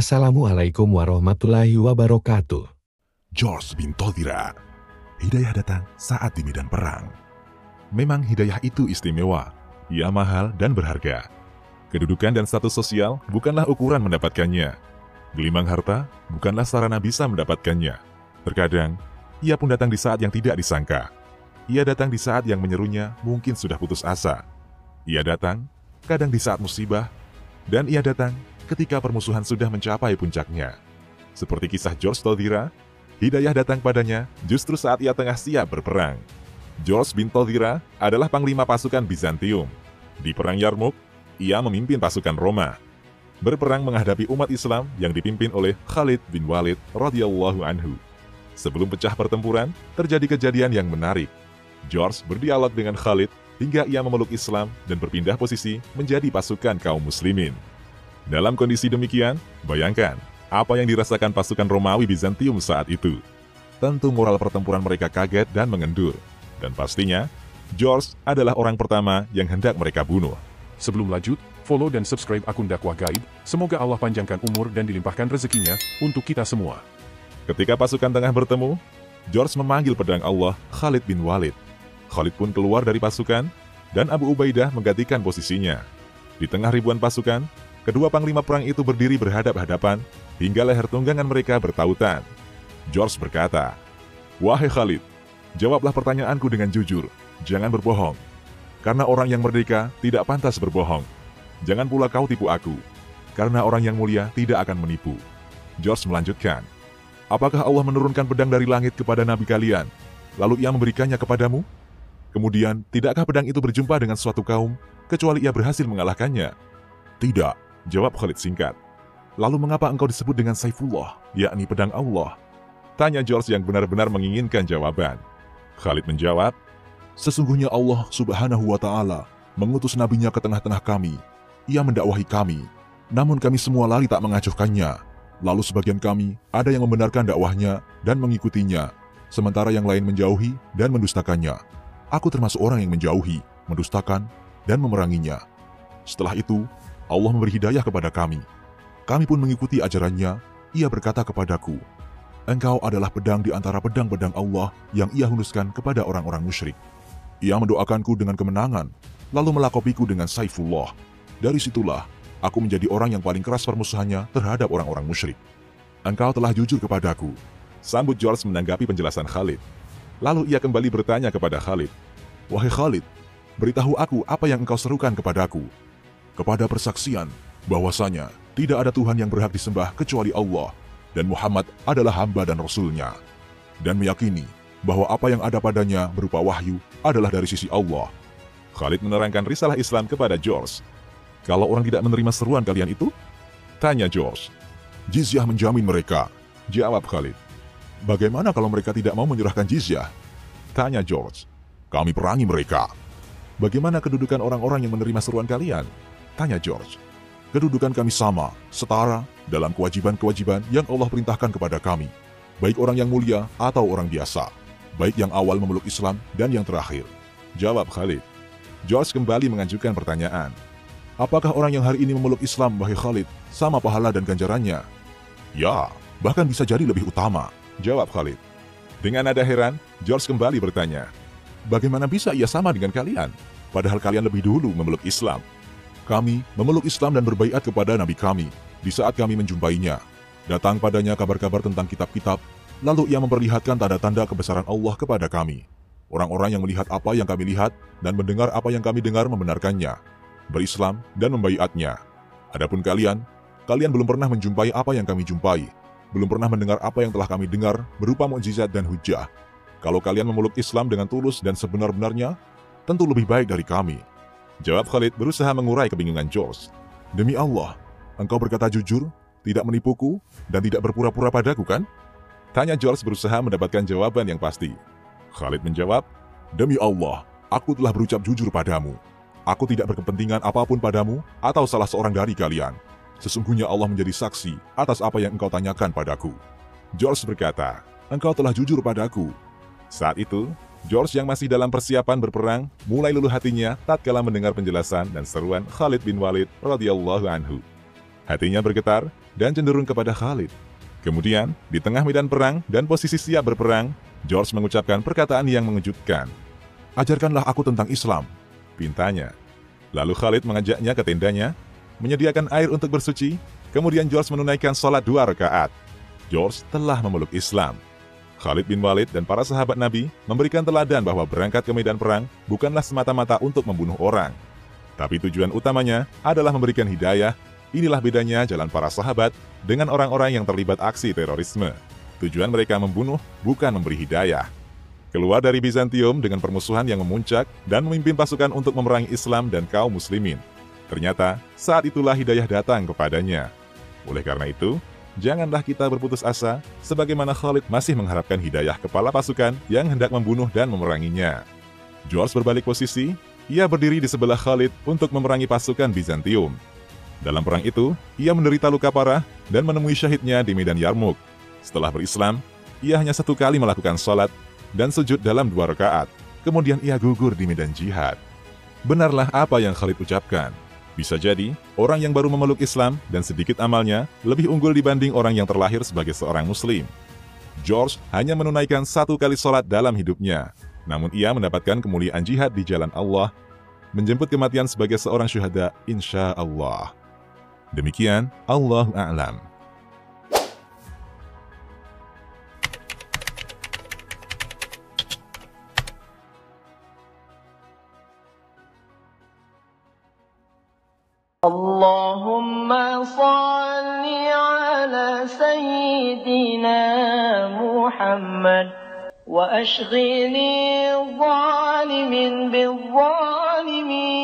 Assalamualaikum warahmatullahi wabarakatuh. George bin Todira. Hidayah datang saat di medan perang. Memang hidayah itu istimewa, ia mahal dan berharga. Kedudukan dan status sosial bukanlah ukuran mendapatkannya. Gelimang harta bukanlah sarana bisa mendapatkannya. Terkadang, ia pun datang di saat yang tidak disangka. Ia datang di saat yang menyerunya mungkin sudah putus asa. Ia datang kadang di saat musibah, dan ia datang ketika permusuhan sudah mencapai puncaknya. Seperti kisah George Todira, hidayah datang padanya justru saat ia tengah siap berperang. George bin Todira adalah panglima pasukan Bizantium. Di Perang Yarmouk, ia memimpin pasukan Roma. Berperang menghadapi umat Islam yang dipimpin oleh Khalid bin Walid radhiyallahu anhu. Sebelum pecah pertempuran, terjadi kejadian yang menarik. George berdialog dengan Khalid hingga ia memeluk Islam dan berpindah posisi menjadi pasukan kaum muslimin. Dalam kondisi demikian, bayangkan apa yang dirasakan pasukan Romawi Bizantium saat itu. Tentu moral pertempuran mereka kaget dan mengendur. Dan pastinya, George adalah orang pertama yang hendak mereka bunuh. Sebelum lanjut, follow dan subscribe akun Dakwah Gaib. Semoga Allah panjangkan umur dan dilimpahkan rezekinya untuk kita semua. Ketika pasukan tengah bertemu, George memanggil pedang Allah Khalid bin Walid. Khalid pun keluar dari pasukan, dan Abu Ubaidah menggantikan posisinya. Di tengah ribuan pasukan, kedua panglima perang itu berdiri berhadap-hadapan, hingga leher tunggangan mereka bertautan. George berkata, "Wahai Khalid, jawablah pertanyaanku dengan jujur, jangan berbohong. Karena orang yang merdeka tidak pantas berbohong. Jangan pula kau tipu aku, karena orang yang mulia tidak akan menipu." George melanjutkan, "Apakah Allah menurunkan pedang dari langit kepada nabi kalian, lalu ia memberikannya kepadamu? Kemudian, tidakkah pedang itu berjumpa dengan suatu kaum, kecuali ia berhasil mengalahkannya?" "Tidak," jawab Khalid singkat. "Lalu mengapa engkau disebut dengan Saifullah, yakni pedang Allah?" Tanya George yang benar-benar menginginkan jawaban. Khalid menjawab, "Sesungguhnya Allah subhanahu wa ta'ala mengutus nabinya ke tengah-tengah kami. Ia mendakwahi kami, namun kami semua lari tak mengacuhkannya. Lalu sebagian kami ada yang membenarkan dakwahnya dan mengikutinya, sementara yang lain menjauhi dan mendustakannya. Aku termasuk orang yang menjauhi, mendustakan, dan memeranginya. Setelah itu, Allah memberi hidayah kepada kami. Kami pun mengikuti ajarannya. Ia berkata kepadaku, 'Engkau adalah pedang di antara pedang-pedang Allah yang ia hunuskan kepada orang-orang musyrik.' Ia mendoakanku dengan kemenangan, lalu melakopiku dengan Saifullah. Dari situlah, aku menjadi orang yang paling keras permusuhannya terhadap orang-orang musyrik. Engkau telah jujur kepadaku." Sambut George menanggapi penjelasan Khalid. Lalu ia kembali bertanya kepada Khalid, "Wahai Khalid, beritahu aku apa yang engkau serukan kepadaku." "Kepada persaksian bahwasanya tidak ada Tuhan yang berhak disembah kecuali Allah, dan Muhammad adalah hamba dan Rasul-Nya. Dan meyakini bahwa apa yang ada padanya berupa wahyu adalah dari sisi Allah." Khalid menerangkan risalah Islam kepada George. "Kalau orang tidak menerima seruan kalian itu?" tanya George. "Jizyah menjamin mereka," jawab Khalid. "Bagaimana kalau mereka tidak mau menyerahkan jizyah?" tanya George. "Kami perangi mereka." "Bagaimana kedudukan orang-orang yang menerima seruan kalian?" tanya George. "Kedudukan kami sama, setara dalam kewajiban-kewajiban yang Allah perintahkan kepada kami, baik orang yang mulia atau orang biasa, baik yang awal memeluk Islam dan yang terakhir," jawab Khalid. George kembali mengajukan pertanyaan, "Apakah orang yang hari ini memeluk Islam, wahai Khalid, sama pahala dan ganjarannya?" "Ya, bahkan bisa jadi lebih utama," jawab Khalid. Dengan nada heran, George kembali bertanya, "Bagaimana bisa ia sama dengan kalian, padahal kalian lebih dulu memeluk Islam?" "Kami memeluk Islam dan berbaiat kepada Nabi kami di saat kami menjumpainya. Datang padanya kabar-kabar tentang kitab-kitab, lalu ia memperlihatkan tanda-tanda kebesaran Allah kepada kami. Orang-orang yang melihat apa yang kami lihat dan mendengar apa yang kami dengar membenarkannya, berislam dan membaiatnya. Adapun kalian belum pernah menjumpai apa yang kami jumpai, belum pernah mendengar apa yang telah kami dengar berupa mukjizat dan hujjah. Kalau kalian memeluk Islam dengan tulus dan sebenar-benarnya, tentu lebih baik dari kami." Jawab Khalid berusaha mengurai kebingungan George. "Demi Allah, engkau berkata jujur, tidak menipuku, dan tidak berpura-pura padaku, kan?" tanya George berusaha mendapatkan jawaban yang pasti. Khalid menjawab, "Demi Allah, aku telah berucap jujur padamu. Aku tidak berkepentingan apapun padamu atau salah seorang dari kalian. Sesungguhnya Allah menjadi saksi atas apa yang engkau tanyakan padaku." George berkata, "Engkau telah jujur padaku." Saat itu, George yang masih dalam persiapan berperang mulai luluh hatinya tatkala mendengar penjelasan dan seruan Khalid bin Walid radhiyallahu anhu. Hatinya bergetar dan cenderung kepada Khalid. Kemudian, di tengah medan perang dan posisi siap berperang, George mengucapkan perkataan yang mengejutkan. "Ajarkanlah aku tentang Islam," pintanya. Lalu Khalid mengajaknya ke tendanya, menyediakan air untuk bersuci, kemudian George menunaikan sholat 2 rakaat. George telah memeluk Islam. Khalid bin Walid dan para sahabat Nabi memberikan teladan bahwa berangkat ke medan perang bukanlah semata-mata untuk membunuh orang. Tapi tujuan utamanya adalah memberikan hidayah. Inilah bedanya jalan para sahabat dengan orang-orang yang terlibat aksi terorisme. Tujuan mereka membunuh, bukan memberi hidayah. Keluar dari Bizantium dengan permusuhan yang memuncak dan memimpin pasukan untuk memerangi Islam dan kaum muslimin. Ternyata, saat itulah hidayah datang kepadanya. Oleh karena itu, janganlah kita berputus asa, sebagaimana Khalid masih mengharapkan hidayah kepala pasukan yang hendak membunuh dan memeranginya. George berbalik posisi, ia berdiri di sebelah Khalid untuk memerangi pasukan Bizantium. Dalam perang itu, ia menderita luka parah dan menemui syahidnya di medan Yarmuk. Setelah berislam, ia hanya 1 kali melakukan sholat dan sujud dalam 2 rakaat. Kemudian ia gugur di medan jihad. Benarlah apa yang Khalid ucapkan. Bisa jadi, orang yang baru memeluk Islam dan sedikit amalnya lebih unggul dibanding orang yang terlahir sebagai seorang muslim. George hanya menunaikan 1 kali sholat dalam hidupnya. Namun ia mendapatkan kemuliaan jihad di jalan Allah, menjemput kematian sebagai seorang syuhada insya Allah. Demikian, Allahu a'lam. Allahumma salli ala sayyidina Muhammad wa ashghili zalimin bil zalimin